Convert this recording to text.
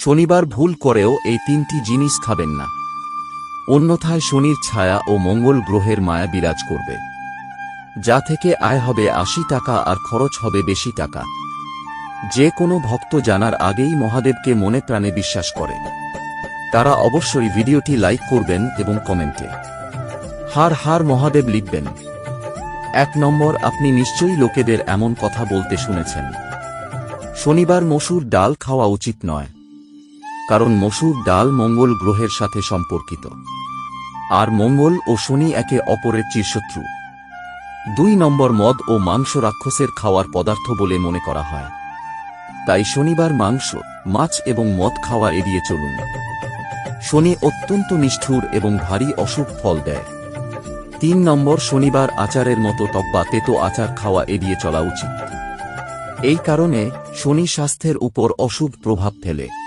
শনিবার ভুল করেও এই তিনটি জিনিস খাবেন না, অন্যথায় শনির ছায়া ও মঙ্গল গ্রহের মায়া বিরাজ করবে, যা থেকে আয় হবে ৮০ টাকা আর খরচ হবে বেশি টাকা। যে কোনো ভক্ত জানার আগেই মহাদেবকে মনে প্রাণে বিশ্বাস করে, তারা অবশ্যই ভিডিওটি লাইক করবেন এবং কমেন্টে হার হার মহাদেব লিখবেন। ১ নম্বর, আপনি নিশ্চয়ই লোকেদের এমন কথা বলতে শুনেছেন, শনিবার মসুর ডাল খাওয়া উচিত নয়, কারণ মসুর ডাল মঙ্গল গ্রহের সাথে সম্পর্কিত, আর মঙ্গল ও শনি একে অপরের চিরশত্রু। ২ নম্বর, মদ ও মাংস রাক্ষসের খাওয়ার পদার্থ বলে মনে করা হয়, তাই শনিবার মাংস, মাছ এবং মদ খাওয়া এড়িয়ে চলুন। শনি অত্যন্ত নিষ্ঠুর এবং ভারী অশুভ ফল দেয়। ৩ নম্বর, শনিবার আচারের মতো টক বা তেতো আচার খাওয়া এড়িয়ে চলা উচিত, এই কারণে শনি স্বাস্থ্যের উপর অশুভ প্রভাব ফেলে।